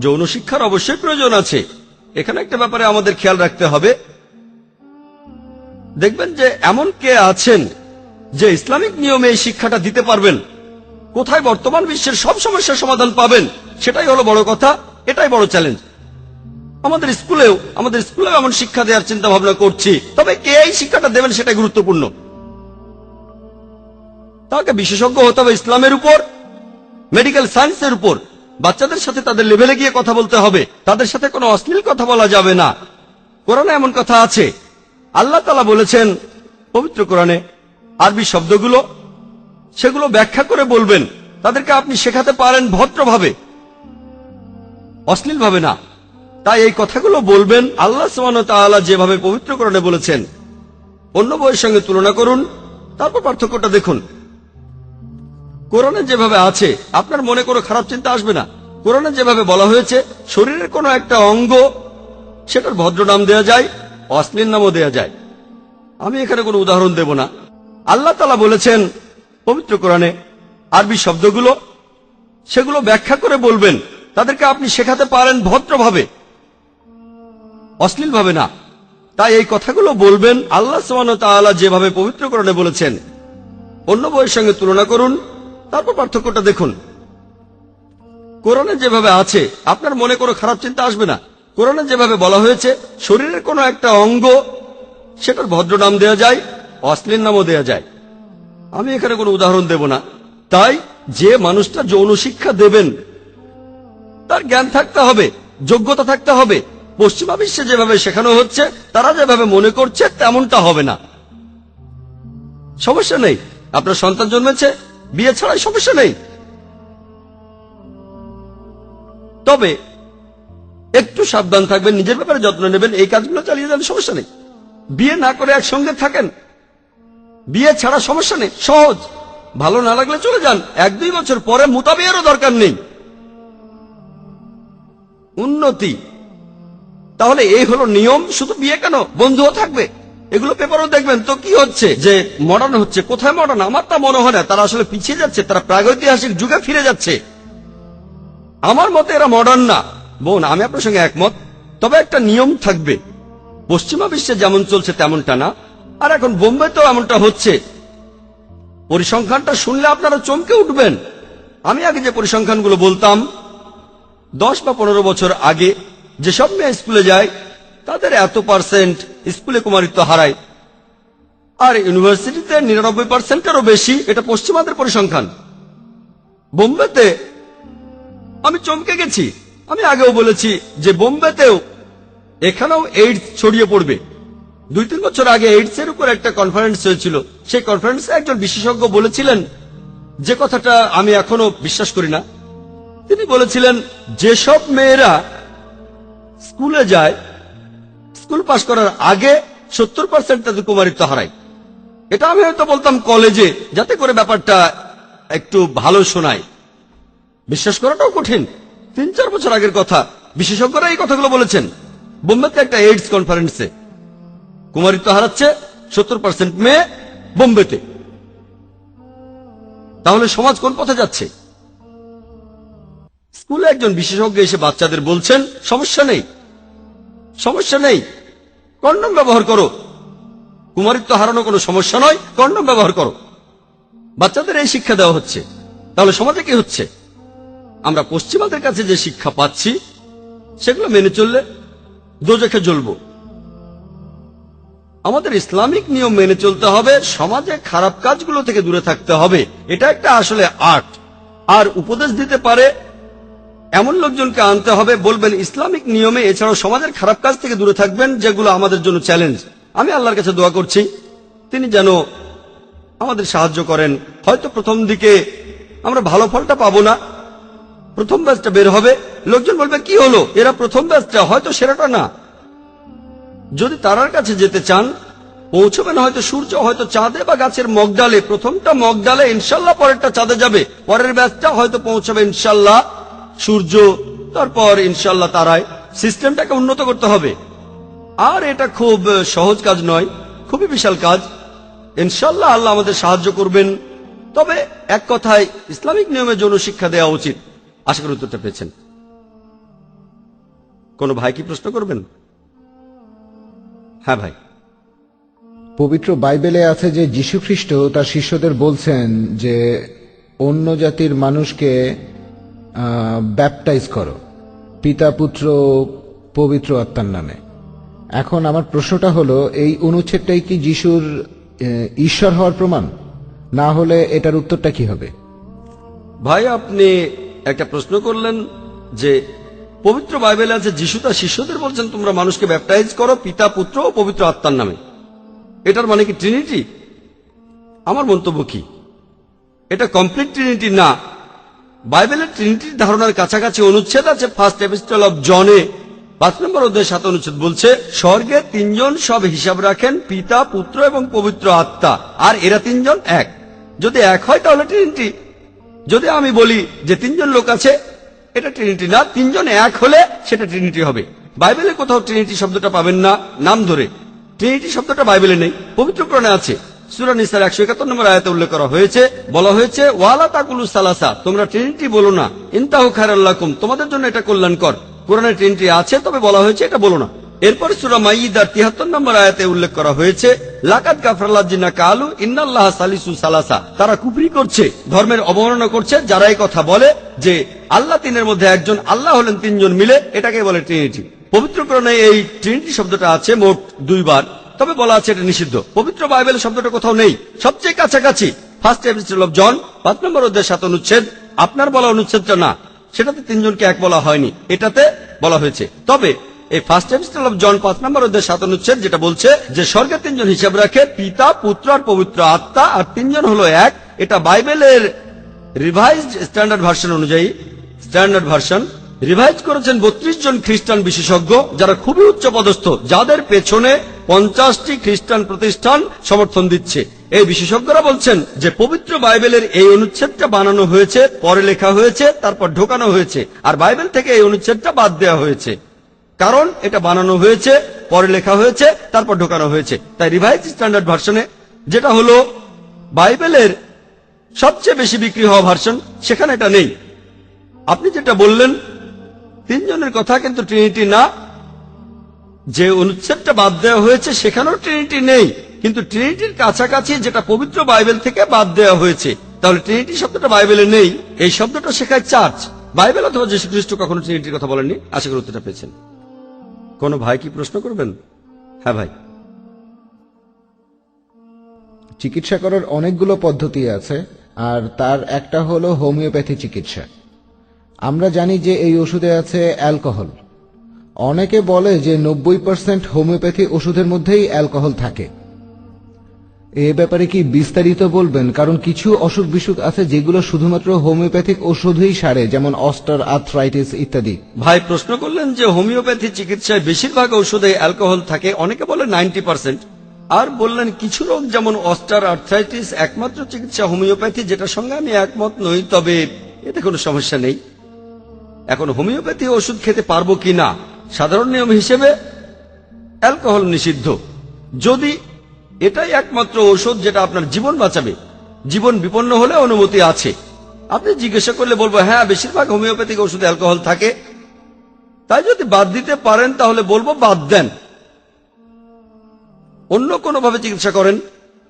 যৌন শিক্ষার অবশ্যই প্রয়োজন আছে। এখানে একটা ব্যাপারে আমাদের খেয়াল রাখতে হবে। দেখবেন যে এমন কে আছেন যে ইসলামিক নিয়মে এই শিক্ষাটা দিতে পারবেন। কোথায় বর্তমান বিশ্বের সব সমস্যার সমাধান পাবেন, সেটাই হলো বড় কথা, এটাই বড় চ্যালেঞ্জ। আমাদের স্কুলেও এমন শিক্ষা দেওয়ার চিন্তা ভাবনা করছি, তবে কে এই শিক্ষাটা দেবেন সেটাই গুরুত্বপূর্ণ। তাকে বিশেষজ্ঞ হতে হবে ইসলামের উপর, মেডিকেল সায়েন্সের উপর। বাচ্চাদের সাথে তাদের লেভেলে গিয়ে কথা বলতে হবে, তাদের সাথে কোনো অশ্লীল কথা বলা যাবে না। কোরআনে এমন কথা আছে, আল্লাহ তাআলা বলেছেন পবিত্র কোরআনে, আরবি শব্দগুলো সেগুলো ব্যাখ্যা করে বলবেন। তাদেরকে আপনি শেখাতে পারেন ভদ্রভাবে, অশ্লীলভাবে না। তাই এই কথাগুলো বলবেন আল্লাহ সুবহানাহু ওয়া তাআলা যেভাবে পবিত্র কোরআনে বলেছেন। অন্য বইয়ের সঙ্গে তুলনা করুন, তারপর পার্থক্যটা দেখুন। কোরআনে যেভাবে আছে আপনার মনে কোনো খারাপ চিন্তা আসবে না। কোরআনে যেভাবে বলা হয়েছে শরীরের কোনো একটা অঙ্গ, সেটার ভদ্র নাম দেয়া যায়, অশ্লীল নামও দেয়া যায়। আমি এখানে কোনো উদাহরণ দেব না। আল্লাহ তাআলা বলেছেন পবিত্র কোরআনে, আরবি শব্দগুলো সেগুলো ব্যাখ্যা করে বলবেন। তাদেরকে আপনি শেখাতে পারেন ভদ্রভাবে, অশ্লীলভাবে না। তাই এই কথাগুলো বলবেন আল্লাহ সুবহানাহু ওয়া তাআলা যেভাবে পবিত্র কোরআনে বলেছেন, অন্য বইয়ের সঙ্গে তুলনা করুন, তারপর পার্থক্যটা দেখুন। কোরআনে যেভাবে আছে আপনার মনে কোনো খারাপ চিন্তা আসবে না। কোরআনে যেভাবে বলা হয়েছে শরীরের কোনো একটা অঙ্গ, সেটার ভদ্র নাম দেয়া যায়, অশ্লীল নামও দেয়া যায়। আমি এখানে কোনো উদাহরণ দেব না। তাই যে মানুষটা যৌন শিক্ষা দেবেন তার জ্ঞান থাকতে হবে, যোগ্যতা থাকতে হবে। পশ্চিমা বিশ্বে যেভাবে শেখানো হচ্ছে, তারা যেভাবে মনে করছে তেমনটা হবে না। সমস্যা নেই, আপনার সন্তান জন্মেছে, বিয়ে ছাড়াই সমস্যা নেই। তবে একটু সাবধান থাকবেন, নিজের ব্যাপারে যত্ন নেবেন, এই কাজগুলো চালিয়ে যান, সমস্যা নেই। বিয়ে না করে একসঙ্গে থাকেন, বিয়ে ছাড়া সমস্যা নেই, সহজ। ভালো না লাগলে চলে যান, 1-2 বছর পরে মুতাবিয়ারও দরকার নেই। উন্নতি। তাহলে এই হলো নিয়ম। শুধু বিয়ে কেন, বন্ধুও থাকবে। এগুলো পেপারও দেখবেন তো কি হচ্ছে, যে মডার্ন হচ্ছে। কোথায় মডার্ন? আমার তা মনে হয় না। তারা আসলে পিছিয়ে যাচ্ছে, তারা প্রাগৈতিহাসিক যুগে ফিরে যাচ্ছে। আমার মতে এরা মডার্ন না। বোন, আমি আপনার সঙ্গে একমত, তবে একটা নিয়ম থাকবে। পশ্চিমা বিশ্বে যেমন চলছে তেমনটা না। আর এখন বোম্বেতেও এমনটা হচ্ছে। পরিসংখ্যানটা শুনলে আপনারা চমকে উঠবেন। আমি আগে যে পরিসংখ্যানগুলো বলতাম, 10 বা 15 বছর আগে যেসব মেয়ে স্কুলে যায় তাদের এত পার্সেন্ট স্কুলে কুমারিত্ব হারায়, আর ইউনিভার্সিটিতে 99%-এরও বেশি। এটা পশ্চিমাদের পরিসংখ্যান। বোম্বেতে আমি চমকে গেছি। আমি আগেও বলেছি যে বোম্বেতেও, এখানেও এইডস ছড়িয়ে পড়বে। 2-3 বছর আগে এইডস এর উপর একটা কনফারেন্স হয়েছিল। সেই কনফারেন্সে একজন বিশেষজ্ঞ বলেছিলেন যে কথাটা আমি এখনো বিশ্বাস করি না। তিনি বলেছিলেন, যেসব মেয়েরা স্কুলে যায়, স্কুল পাশ করার আগে 70% তাদের কুমারিত্ব হারায়। এটা আমি হয়তো বলতাম কলেজে, যাতে করে ব্যাপারটা একটু ভালো শোনায়। বিশ্বাস করাটাও কঠিন। 3-4 বছর আগের কথা, বিশেষজ্ঞরা এই কথাগুলো বলেছেন। বোম্বেতে একটা এইডস কনফারেন্সে কুমারিত্ব হারাচ্ছে 70% মেয়ে বোম্বেতে। তাহলে সমাজ কোন পথে যাচ্ছে? স্কুলে একজন বিশেষজ্ঞ এসে বাচ্চাদের বলছেন, সমস্যা নেই, সমস্যা নেই, কন্ডম ব্যবহার করো, কুমারিত্ব হারানো কোনো সমস্যা নয়, কন্ডম ব্যবহার করো। বাচ্চাদের এই শিক্ষা দেওয়া হচ্ছে। তাহলে সমাজে কি হচ্ছে? আমরা পশ্চিমাদের কাছে যে শিক্ষা পাচ্ছি সেগুলো মেনে চললে দোজখে জ্বলব। আমাদের ইসলামিক নিয়ম মেনে চলতে হবে, সমাজে খারাপ কাজগুলো থেকে দূরে থাকতে হবে। এটা একটা আসলে আর্ট। আর উপদেশ দিতে পারে এমন লোকজনকে আনতে হবে, বলবেন ইসলামিক নিয়মে, এছাড়াও সমাজের খারাপ কাজ থেকে দূরে থাকবেন, যেগুলো আমাদের জন্য চ্যালেঞ্জ। আমি আল্লাহর কাছে দোয়া করছি তিনি যেন আমাদের সাহায্য করেন। হয়তো প্রথম দিকে আমরা ভালো ফলটা পাবো না, প্রথম ব্যাচটা বের হবে, লোকজন বলবে কি হলো, এরা প্রথম ব্যাচটা, হয়তো সেরাটা না। যদি তারার কাছে যেতে চান, পৌঁছবেন হয়তো সূর্য, হয়তো চাঁদে বা গাছের মগডালে। প্রথমটা মগডালে, ইনশাল্লাহ পরেরটা চাঁদে যাবে। পরের ব্যাচটা হয়তো পৌঁছবে ইনশাল্লাহ সূর্য, তারপর ইনশাল্লাহ তারায়। সিস্টেমটাকে উন্নত করতে হবে। আর এটা খুব সহজ কাজ নয়, খুবই বিশাল কাজ। ইনশাল্লাহ আল্লাহ আমাদের সাহায্য করবেন। তবে এক কথায়, ইসলামিক নিয়মে যৌন শিক্ষা দেওয়া উচিত। আশা করি উত্তরটা পেয়েছেন। কোনো ভাই কি প্রশ্ন করবেন? হ্যাঁ ভাই। পবিত্র বাইবেলে আছে যে যীশু খ্রিস্ট তার শিষ্যদের বলছেন যে অন্য জাতির মানুষকে ব্যাপটাইজ করো পিতা পুত্র পবিত্র আত্মার নামে। এখন আমার প্রশ্নটা হলো, এই অনুচ্ছেদটাই কি যিশুর ঈশ্বর হওয়ার প্রমাণ? না হলে এটার উত্তরটা কি হবে? ভাই, আপনি একটা প্রশ্ন করলেন যে পবিত্র বাইবেলে আছে যিশু তার শিষ্যদের বলছেন তোমরা মানুষকে ব্যাপটাইজ করো পিতা পুত্র ও পবিত্র আত্মার নামে। এটার মানে কি ট্রিনিটি? আমার মন্তব্য কি, এটা কমপ্লিট ট্রিনিটি না। বাইবেলের ট্রিনিটির ধারণার কাছাকাছি অনুচ্ছেদ আছে। ফার্স্ট এপিস্টল অফ জনে 5 নম্বর অধ্যায় 7 অনুচ্ছেদ বলছে, স্বর্গে 3 জন সব হিসাব রাখেন, পিতা পুত্র এবং পবিত্র আত্মা, আর এরা 3 জন এক। যদি এক হয় তাহলে ট্রিনিটি। যদি আমি বলি যে 3 জন লোক আছে, এটা ট্রিনিটি না। 3 জন এক হলে সেটা ট্রিনিটি হবে। বাইবেলে কোথাও ট্রিনিটি শব্দটা পাবেন না নাম ধরে। ট্রিনিটি শব্দটা বাইবেলে নেই, পবিত্র কোরআনে আছে। সূরা নিসার 171 নম্বর আয়াতে উল্লেখ করা হয়েছে, বলা হয়েছে ওয়ালা তাকুলু সালাসা, তোমরা ট্রিনিটি বলো না, ইনতাহু খায়রাল লাকুম, তোমাদের জন্য এটা কল্যাণকর। কোরআনে ট্রিনিটি আছে, তবে বলা হয়েছে এটা বলো না। এরপর সূরা মাইদার ৭৩ নম্বর আয়াতে উল্লেখ করা হয়েছে, লাকাদ কাফারাল্লাযিনা কালু ইন্নাল্লাহা সালিসু সালাসা। তারা কুফরি করছে, ধর্মের অবমাননা করছে যারা এই কথা বলে যে আল্লাহ তিনের মধ্যে একজন, আল্লাহ হলেন তিনজন মিলে, এটাকে বলে ট্রিনিটি। পবিত্রকরণে এই ট্রিনিটি শব্দটা আছে মোট 2 বার, তবে বলা আছে এটা নিষিদ্ধ। পবিত্র বাইবেল শব্দটা কোথাও নেই। সবচেয়ে কাছাকাছি ফার্স্ট এপিস্টল অফ জন 5 নম্বর অধ্যায় 7 অনুচ্ছেদ, আপনার বলা অনুচ্ছেদটা না, সেটাতে তিনজনকে এক বলা হয়নি, এটাতে বলা হয়েছে। তবে এই ফার্স্ট এপিস্টল অফ জন 5 নম্বর অধ্যায় 7 অনুচ্ছেদ যেটা বলছে যে স্বর্গে তিনজন হিসাব রাখে, পিতা, পুত্র আর পবিত্র আত্মা, আর তিনজন হলো এক, এটা বাইবেলের রিভাইজড স্ট্যান্ডার্ড ভার্সন অনুযায়ী, স্ট্যান্ডার্ড ভার্সন রিভাইজ করেছেন 32 জন খ্রিস্টান বিশেষজ্ঞ, যারা খুবই উচ্চ পদস্থ, যাদের পেছনে 50টি খ্রিস্টান প্রতিষ্ঠান সমর্থন দিচ্ছে। এই বিশেষজ্ঞরা বলছেন যে পবিত্র বাইবেলের এই অনুচ্ছেদটা বানানো হয়েছে, পরে লেখা হয়েছে, তারপর ঢোকানো হয়েছে, আর বাইবেল থেকে এই অনুচ্ছেদটা বাদ দেওয়া হয়েছে। কারণ এটা বানানো হয়েছে, পরে লেখা হয়েছে, তারপর ঢোকানো হয়েছে। তাই রিভাইজ স্ট্যান্ডার্ড ভার্সনে, যেটা হলো বাইবেলের সবচেয়ে বেশি বিক্রি হওয়া ভার্সন, সেখানে এটা নেই। আপনি যেটা বললেন তিনজনের কথা, কিন্তু ট্রিনিটি না। যে অনুচ্ছেদটা বাদ দেওয়া হয়েছে সেখানেও ট্রিনিটি নেই, কিন্তু ট্রিনিটির কাছাকাছি যেটা পবিত্র বাইবেল থেকে বাদ দেওয়া হয়েছে। তাহলে ট্রিনিটি শব্দটা বাইবেলে নেই, এই শব্দটা শেখায় চার্চ। বাইবেল অথবা যীশু খ্রিস্ট কখনো ট্রিনিটির কথা বলেননি। আশা করি উত্তরটা পেয়েছেন। কোনো ভাই কি প্রশ্ন করবেন? হ্যাঁ ভাই। চিকিৎসা করার অনেকগুলো পদ্ধতি আছে, আর তার একটা হলো হোমিওপ্যাথি চিকিৎসা। আমরা জানি যে এই ওষুধে আছে অ্যালকোহল। অনেকে বলে যে 90% হোমিওপ্যাথি ওষুধের মধ্যেই অ্যালকোহল থাকে। এ ব্যাপারে কি বিস্তারিত বলবেন? কারণ কিছু অসুখ বিসুখ আছে যেগুলো শুধুমাত্র হোমিওপ্যাথিক ওষুধেই সারে, যেমন অস্টার, আর্থ্রাইটিস ইত্যাদি। ভাই প্রশ্ন করলেন যে হোমিওপ্যাথি চিকিৎসায় বেশিরভাগ ঔষধে অ্যালকোহল থাকে, অনেকে বলে 90%, আর বললেন কিছু রোগ যেমন অস্টার, আর্থ্রাইটিস একমাত্র চিকিৎসা হোমিওপ্যাথি, যেটার সঙ্গে আমি একমত নই, তবে এতে কোনো সমস্যা নেই। এখন হোমিওপ্যাথি ওষুধ খেতে পারবো কিনা, সাধারণ নিয়ম হিসেবে অ্যালকোহল নিষিদ্ধ। যদি এটাই একমাত্র ঔষধ যেটা আপনার জীবন বাঁচাবে, জীবন বিপন্ন হলে অনুমতি আছে। আপনি জিজ্ঞাসা করলে বলবো হ্যাঁ, বেশিরভাগ হোমিওপ্যাথিক ওষুধে অ্যালকোহল থাকে, তাই যদি বাদ দিতে পারেন তাহলে বলবো বাদ দেন, অন্য কোনোভাবে চিকিৎসা করেন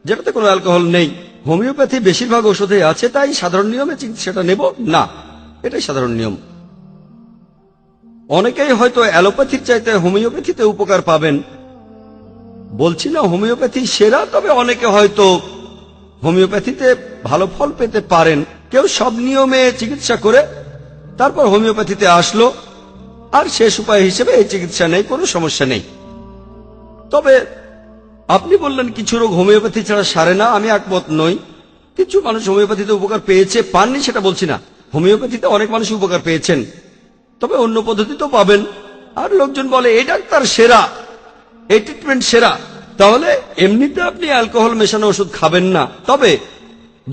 যেটাতে কোনো অ্যালকোহল নেই। হোমিওপ্যাথি বেশিরভাগ ওষুধে আছে, তাই সাধারণ নিয়মে চিকিৎসাটা নেব না, এটাই সাধারণ নিয়ম। অনেকেই হয়তো অ্যালোপ্যাথির চাইতে হোমিওপ্যাথিতে উপকার পাবেন। বলছি না হোমিওপ্যাথি সেরা, তবে অনেকে হয়তো হোমিওপ্যাথিতে ভালো ফল পেতে পারেন। কেউ সব নিয়মে চিকিৎসা করে তারপর হোমিওপ্যাথিতে আসলো, আর শেষ উপায় হিসেবে এই চিকিৎসা নেই, কোনো সমস্যা নেই। তবে আপনি বললেন কিছু রোগ হোমিওপ্যাথি ছাড়া সারে না, আমি একমত নই। কিছু মানুষ হোমিওপ্যাথিতে উপকার পেয়েছে, পাননি সেটা বলছি না, হোমিওপ্যাথিতে অনেক মানুষ উপকার পেয়েছেন, তবে অন্য পদ্ধতিতেও পাবেন। আর লোকজন বলে এই ডাক্তার সেরা, এই ট্রিটমেন্ট সেরা, তাহলে এমনিতে আপনি অ্যালকোহল মেশানো ওষুধ খাবেন না। তবে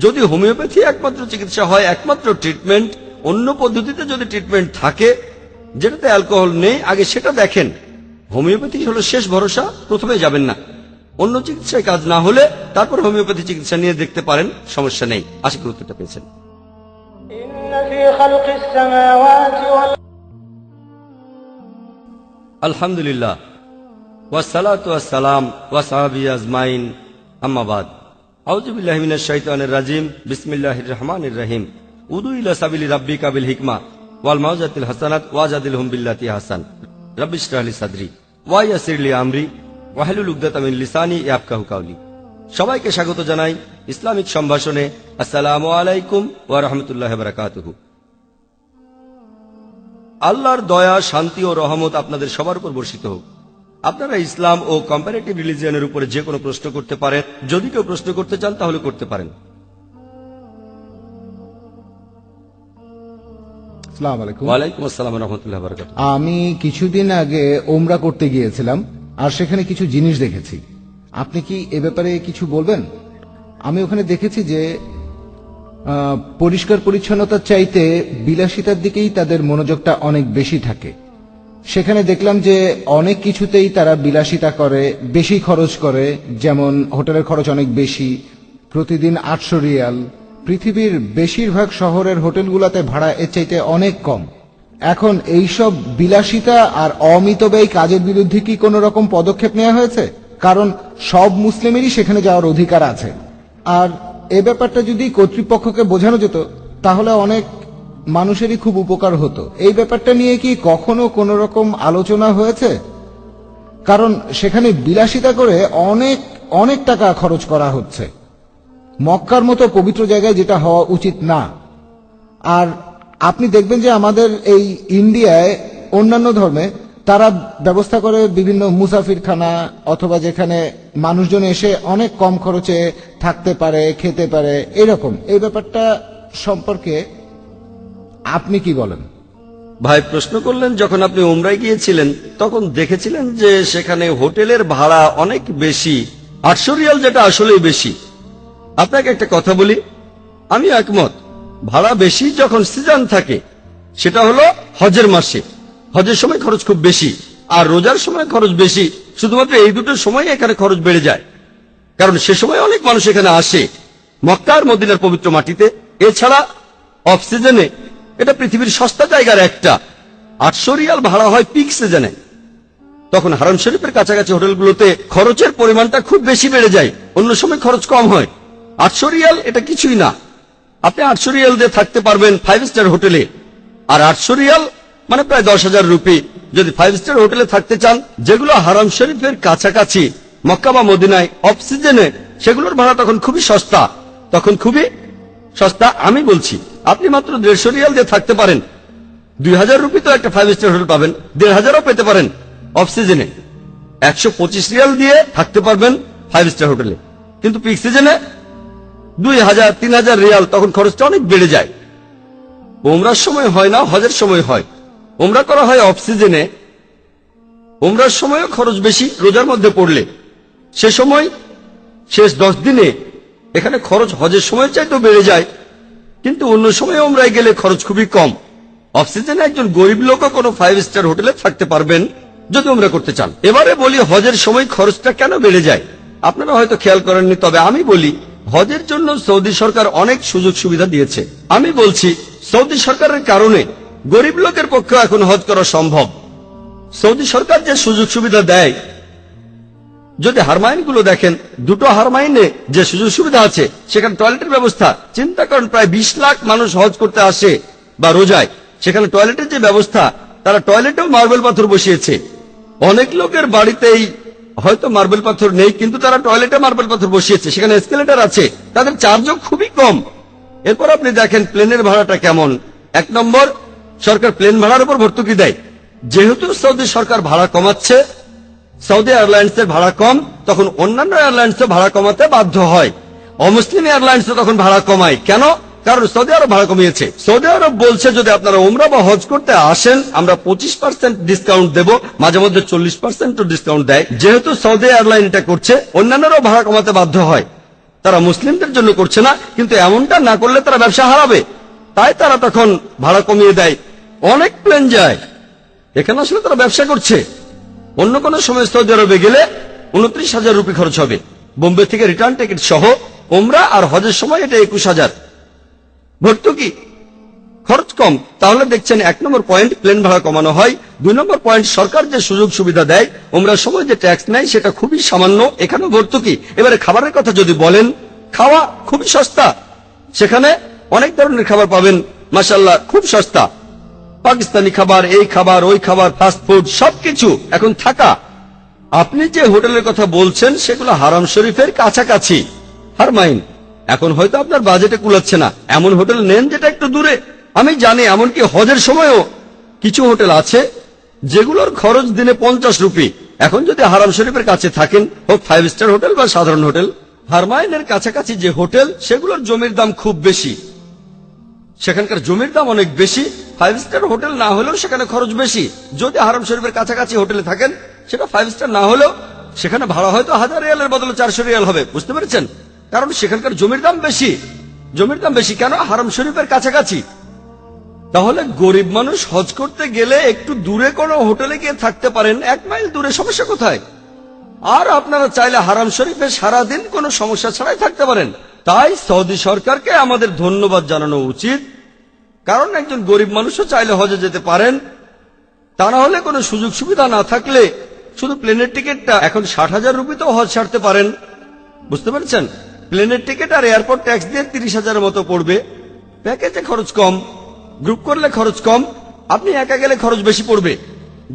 যদি হোমিওপ্যাথি একমাত্র চিকিৎসা হয়, একমাত্র ট্রিটমেন্ট, অন্য পদ্ধতিতে যদি ট্রিটমেন্ট থাকে যেটাতে অ্যালকোহল নেই, আগে সেটা দেখেন। হোমিওপ্যাথি হলো শেষ ভরসা, প্রথমে যাবেন না। অন্য চিকিৎসায় কাজ না হলে তারপর হোমিওপ্যাথি চিকিৎসা নিয়ে দেখতে পারেন, সমস্যা নেই। আশা করি উত্তরটা পেয়েছেন। আলহামদুলিল্লাহ, ওয়াসসালাতু ওয়াসসালাম ওয়া সাহাবি আজমাইন, আম্মা বাদ। আউযু বিল্লাহি মিনাশ শাইতানির রাজিম, বিসমিল্লাহির রহমানির রহিম। উদু ইলা সাবিলি রাব্বিকা বিল হিকমা ওয়াল মাউযাতিল হাসানাত ওয়াজাদিলহুম বিল্লাতি হাসান। রাব্বি ইশরাহ লি সাদরি ওয়া ইয়াসসির লি আমরি ওয়াহলুল উকদাতাম মিন লিসানি ইয়াফকাহু কাওলি। সবাইকে স্বাগত জানাই ইসলামিক সম্ভাষণে। আসসালামু আলাইকুম ওয়া রাহমাতুল্লাহি ওয়া বারাকাতুহু। আল্লাহর দয়া, শান্তি ও রহমত আপনাদের সবার উপর বর্ষিত হোক। আপনারা ইসলাম ও কম্পারেটিভ রিলিজিয়নের উপরে যে কোনো প্রশ্ন করতে পারেন। যদি কেউ প্রশ্ন করতে চান তাহলে করতে পারেন। আসসালামু আলাইকুম। ওয়ালাইকুম আসসালাম ওয়া রাহমাতুল্লাহি ওয়া বারাকাতুহু। আমি কিছুদিন আগে ওমরা করতে গিয়েছিলাম, আর সেখানে কিছু জিনিস দেখেছি। আপনি কি এ ব্যাপারে কিছু বলবেন? আমি ওখানে দেখেছি যে পরিষ্কার পরিচ্ছন্নতার চাইতে বিলাসিতার দিকেই তাদের মনোযোগটা অনেক বেশি থাকে। সেখানে দেখলাম যে অনেক কিছুতেই তারা বিলাসিতা করে, বেশি খরচ করে। যেমন হোটেলের খরচ অনেক বেশি, প্রতিদিন 800 রিয়াল। পৃথিবীর বেশিরভাগ শহরের হোটেলগুলোতে ভাড়া এর চাইতে অনেক কম। এখন এইসব বিলাসিতা আর অমিতব্যয়ী কাজের বিরুদ্ধে কি কোনো রকম পদক্ষেপ নেওয়া হয়েছে? কারণ সব মুসলিমেরই সেখানে যাওয়ার অধিকার আছে। আর এ ব্যাপারটা যদি কর্তৃপক্ষকে বোঝানো যেত তাহলে অনেক মানুষেরই খুব উপকার হতো। এই ব্যাপারটা নিয়ে কি কখনো কোনো রকম আলোচনা হয়েছে? কারণ সেখানে বিলাসিতা করে অনেক অনেক টাকা খরচ করা হচ্ছে, মক্কার মতো পবিত্র জায়গায় যেটা হওয়া উচিত না। আর আপনি দেখবেন যে আমাদের এই ইন্ডিয়ায় অন্যান্য ধর্মে তারা ব্যবস্থা করে বিভিন্ন মুসাফিরখানা, অথবা যেখানে মানুষজন এসে অনেক কম খরচে থাকতে পারে, খেতে পারে, এরকম। এই ব্যাপারটা সম্পর্কে আপনি কি বলেন? ভাই প্রশ্ন করলেন, যখন আপনি উমরায় গিয়েছিলেন তখন দেখেছিলেন যে সেখানে হোটেলের ভাড়া অনেক বেশি, 800 রিয়াল, যেটা আসলেই বেশি। আপনাকে একটা কথা বলি, আমি একমত, ভাড়া বেশি যখন সিজন থাকে, সেটা হলো হজের মাসে। হজের সময় খরচ খুব বেশি, আর রোজার সময় খরচ বেশি। শুধুমাত্র এই দুটো সময় এখানে খরচ বেড়ে যায়, কারণ সে সময় অনেক মানুষ এখানে আসে মক্কা আর মদিনার পবিত্র মাটিতে। এছাড়া অফ সিজনে এটা পৃথিবীর সস্তা জায়গার একটা। 800 রিয়াল ভাড়া হয় পিক সিজনে, তখন হারাম শরীফের কাছাকাছি হোটেলগুলোতে খরচের পরিমাণটা খুব বেশি বেড়ে যায়, অন্য সময় খরচ কম হয়। 800 রিয়াল এটা কিছুই না, আপনি 800 রিয়াল দিয়ে থাকতে পারবেন 5 স্টার হোটেলে। আর 800 রিয়াল মানে প্রায় 10,000 রুপি যদি 5 স্টার হোটেলে থাকতে চান, যেগুলো হারাম শরীফের কাছাকাছি মক্কা বা মদিনায় অফ সিজনে, সেগুলোর ভাড়া তখন খুবই সস্তা, তখন খুবই সস্তা। আমি বলছি আপনি মাত্র 150 রিয়াল দিয়ে থাকতে পারেন। 2000 রুপি তো একটা 5 স্টার হোটেল পাবেন, 1500ও পেতে পারেন অফ সিজনে। 125 রিয়াল দিয়ে থাকতে পারবেন 5 স্টার হোটেলে, কিন্তু পিক সিজনে 2000, 3000 রিয়াল, তখন খরচটা অনেক বেড়ে যায়। উমরার সময় হয় না, হজের সময় হয়। উমরা করা হয় অফ সিজনে, উমরার সময়ও খরচ বেশি রোজার মধ্যে পড়লে। সে সময় শেষ 10 দিনে এখানে খরচ হজের সময় চাইতেও বেড়ে যায়, কিন্তু অন্য সময় উমরায় গেলে খরচ খুবই কম। অফ সিজনে একজন গরিব লোকও কোনো 5 স্টার হোটেলে থাকতে পারবেন যদি উমরা করতে চান। এবারে বলি হজের সময় খরচটা কেন বেড়ে যায়। আপনারা হয়তো খেয়াল করেননি, তবে আমি বলি, হজের জন্য সৌদি সরকার অনেক সুযোগ সুবিধা দিয়েছে। আমি বলছি সৌদি সরকারের কারণে গরিব লোকের পক্ষে এখন হজ করা সম্ভব। সৌদি সরকার যে সুযোগ সুবিধা দেয়, যদি হারমাইনগুলো দেখেন, দুটো হারমাইনে যে সুযোগ সুবিধা আছে, সেখানে টয়লেটের ব্যবস্থা, চিন্তা করেন প্রায় 20 লাখ মানুষ হজ করতে আসে বা রোজায়, সেখানে টয়লেটের যে ব্যবস্থা, তারা টয়লেটেও মার্বেল পাথর বসিয়েছে। অনেক লোকের বাড়িতেই হয়তো মার্বেল পাথর নেই, কিন্তু তারা টয়লেটে মার্বেল পাথর বসিয়েছে, সেখানে এসকেলেটর আছে, তাদের চার্জও খুবই কম। এরপর আপনি দেখেন প্লেনের ভাড়াটা কেমন। 1 নম্বর, সরকার প্লেন ভাড়ার উপর ভর্তুকি দেয়। যেহেতু সৌদি সরকার ভাড়া কমাচ্ছে, সৌদি এয়ারলাইন্সের ভাড়া কম, তখন অন্যান্য এয়ারলাইন্সও ভাড়া কমাতে বাধ্য হয়। অমুসলিম এয়ারলাইন্সও তখন ভাড়া কমায়। কেন? কারণ সৌদি আরব ভাড়া কমিয়েছে। সৌদি আরব বলছে যদি আপনারা উমরা বা হজ করতে আসেন, আমরা 25% ডিসকাউন্ট দেব, মাঝে মধ্যে 40% ডিসকাউন্ট দেয়। যেহেতু সৌদি এয়ারলাইন এটা করছে, অন্যান্যরাও ভাড়া কমাতে বাধ্য হয়। তারা মুসলিমদের জন্য করছে না, কিন্তু এমনটা না করলে তারা ব্যবসা হারাবে, তাই তারা তখন ভাড়া কমিয়ে দেয়। অনেক প্লেন যায়, এখানে আসলে তারা ব্যবসা করছে। অন্য কোন সময় সৌদি আরবে গেলে 29,000 রুপি খরচ হবে, বোম্বে থেকে রিটার্ন টিকিট সহ। উমরা আর হজের সময় এটা 21,000। ভর্তুকি খরচ কম। তাহলে দেখছেন 1 নম্বর পয়েন্ট, প্লেন ভাড়া কমানো হয়। 2 নম্বর পয়েন্ট, সরকার যে সুযোগ সুবিধা দেয়, উমরার সময় যে ট্যাক্স নেয় সেটা খুবই সামান্য, এখানেও ভর্তুকি। এবারে খাবারের কথা যদি বলেন, খাওয়া খুবই সস্তা, সেখানে অনেক ধরনের খাবার পাবেন, মাশাআল্লাহ খুব সস্তা। পাকিস্তানি খাবার, এই খাবার, ওই খাবার, ফাস্ট ফুড, সবকিছু এখন থাকা। আপনি যে হোটেলের কথা বলছেন সেগুলো হারাম শরীফের কাছাকাছি, হারমাইন। এখন হয়তো আপনার বাজেটে কুলাচ্ছে না, এমন হোটেল নেন যেটা একটু দূরে। আমি জানি এমনকি হজের সময়ও কিছু হোটেল আছে যেগুলোর খরচ দিনে 50 রুপি। এখন যদি হারাম শরীফের কাছে থাকেন, হোক 5 স্টার হোটেল বা সাধারণ হোটেল, হারমাইনের কাছাকাছি যে হোটেল, সেগুলোর জমির দাম খুব বেশি। সেখানকার জমির দাম অনেক বেশি। 5 স্টার হোটেল না হলেও সেখানে খরচ বেশি। যদি হারাম শরীফের কাছাকাছি হোটেলে থাকেন, সেটা 5 স্টার না হলেও সেখানে ভাড়া হয়তো 1000 রিয়ালের বদলে 400 রিয়াল হবে। বুঝতে পেরেছেন? কারণ সেখানকার জমির দাম বেশি। জমির দাম বেশি কেন? হারাম শরীফের কাছাকাছি। তাহলে গরিব মানুষ হজ করতে গেলে একটু দূরে কোনো হোটেলে গিয়ে থাকতে পারেন, 1 মাইল দূরে, সমস্যা কোথায়? আর আপনারা চাইলে হারাম শরীফে সারাদিন কোনো সমস্যা ছাড়াই থাকতে পারেন। তাই সৌদি সরকারকে আমাদের ধন্যবাদ জানানো উচিত, কারণ একজন গরিব মানুষও চাইলে হজে যেতে পারেন। তা না হলে কোনো সুযোগ সুবিধা না থাকলে শুধু প্লেনের টিকিটটা এখন 60,000 রুপিতেও হজ ছাড়তে পারেন। বুঝতে পারছেন? প্লেনের টিকিট আর এয়ারপোর্ট ট্যাক্স দিয়ে 30,000-এর মতো পড়বে। প্যাকেজে খরচ কম, গ্রুপ করলে খরচ কম, আপনি একা গেলে খরচ বেশি পড়বে।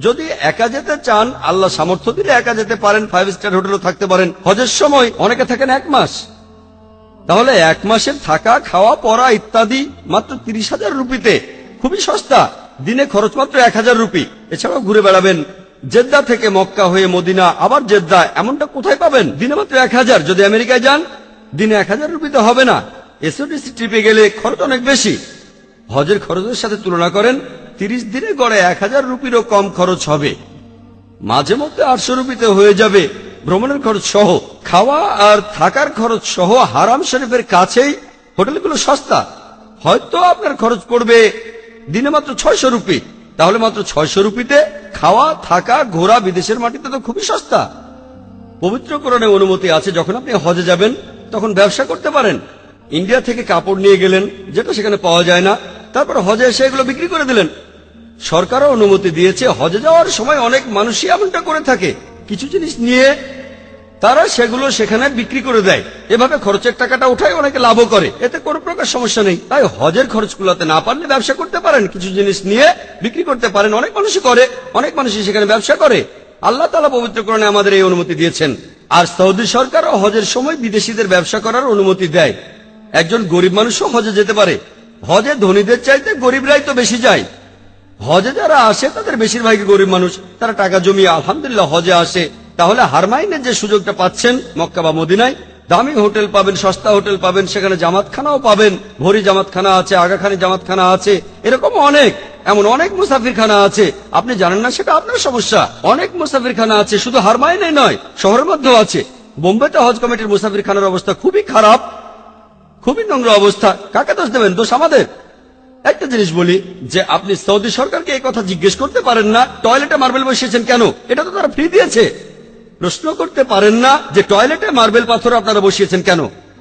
যদি একা যেতে চান, আল্লাহ সামর্থ্য দিলে একা যেতে পারেন, 5 স্টার হোটেলও থাকতে পারেন। হজের সময় অনেকে থাকেন 1 মাস, তাহলে 1 মাসের থাকা, খাওয়া, পড়া ইত্যাদি মাত্র 30,000 রুপিতে, খুবই সস্তা। দিনে খরচ মাত্র 1,000 রুপি। এছাড়াও ঘুরে বেড়াবেন। জেদ্দা থেকে মক্কা হয়ে মদিনা, আবার জেদ্দা, এমনটা কোথায় পাবেন? দিনে মাত্র 1,000। যদি আমেরিকায় যান, দিনে 1,000 রুপিতে হবে না। এসওডিসি ট্রিপে গেলে খরচ অনেক বেশি। হজের খরচের সাথে তুলনা করেন, 30 দিনে গড়ে 1,000 রুপিরও কম খরচ হবে। মাঝে মধ্যে 800 রুপিতে হয়ে যাবে ভ্রমণের খরচ সহ। খাওয়া আর থাকার খরচ সহ হারাম শরীফের কাছেই হোটেলগুলো সস্তা। হয়তো আপনার খরচ পড়বে দিনে মাত্র 600 রুপি, তাহলে মাত্র 600 রুপিতে খাওয়া, থাকা, ঘোরা, বিদেশের মাটিতে তো খুবই সস্তা। পবিত্র কোরআনে অনুমতি আছে যখন আপনি হজে যাবেন তখন ব্যবসা করতে পারেন। ইন্ডিয়া থেকে কাপড় নিয়ে গেলেন, যেটা সেখানে পাওয়া যায় না, তারপর হজে এসে এগুলো বিক্রি করে দিলেন। সরকারও অনুমতি দিয়েছে। হজে যাওয়ার সময় অনেক মানুষই এমনটা করে থাকে, কিছু জিনিস নিয়ে তারা সেগুলো সেখানে বিক্রি করে দেয়। এভাবে খরচের টাকাটা উঠায়, অনেকে লাভও করে, এতে কোনো প্রকার সমস্যা নেই। তাই হজের খরচ কুলাতে না পারলে ব্যবসা করতে পারেন, কিছু জিনিস নিয়ে বিক্রি করতে পারেন। অনেক মানুষই করে, অনেক মানুষই সেখানে ব্যবসা করে। আল্লাহ তাআলা পবিত্র কোরআনে আমাদের এই অনুমতি দিয়েছেন। আর সৌদি সরকারও হজের সময় বিদেশিদের ব্যবসা করার অনুমতি দেয়। একজন গরিব মানুষও হজে যেতে পারে। হজে ধনীদের চাইতে গরিবরাই তো বেশি যায়। হজে যারা আসে তাদের বেশিরভাগই গরিব মানুষ, তারা টাকা জমিয়ে আলহামদুলিল্লাহ হজে আসে। তাহলে হারমাইনের যে সুযোগটা পাচ্ছেন মক্কা বা মদিনায়, দামি হোটেল পাবেন, সস্তা হোটেল পাবেন, সেখানে জামাতখানাও পাবেন। ভরি জামাতখানা আছে, আগাখানি জামাতখানা আছে, এরকম এমন অনেক মুসাফিরখানা আছে। আপনি জানেন না, সেটা আপনার সমস্যা। অনেক মুসাফিরখানা আছে, শুধু হারমাইনে নয়, শহরের মধ্যেও আছে। বোম্বেতে হজ কমিটির মুসাফিরখানার অবস্থা খুবই খারাপ, খুবই নোংরা অবস্থা। কাকে দোষ দেবেন? দোষ আমাদের। একটা জিনিস বলি যে আপনি সৌদি সরকারকে এই কথা জিজ্ঞেস করতে পারেন না টয়লেটে মার্বেল বসিয়েছেন কেন, এটা তো তারা ফ্রি দিয়েছে। প্রশ্ন করতে পারেন না যে টয়লেটে মার্বেল পাথর আপনারা বসিয়েছেন কেন।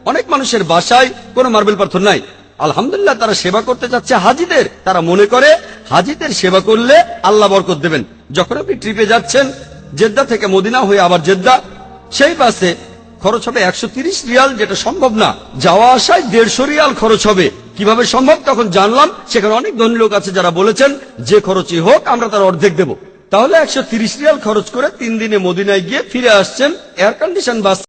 অনেক মানুষের বাসায় কোনো মার্বেল পাথর নাই। আলহামদুলিল্লাহ, তারা সেবা করতে চাচ্ছে হাজিদের। তারা মনে করে হাজিদের সেবা করলে আল্লাহ বরকত দেবেন। যখন আপনি ট্রিপে যাচ্ছেন, জেদ্দা থেকে মদিনা হয়ে আবার জেদ্দা, সেই বাসে খরচ হবে 130 রিয়াল, যেটা সম্ভব না। যাওয়া আসায় 150 রিয়াল খরচ হবে। কিভাবে সম্ভব? তখন জানলাম সেখানে অনেক ধনী লোক আছে যারা বলেছেন যে খরচই হোক আমরা তার অর্ধেক দেব। তাহলে 130 রিয়াল খরচ করে 3 দিনে মদিনায় গিয়ে ফিরে আসছেন এয়ার কন্ডিশন বাস।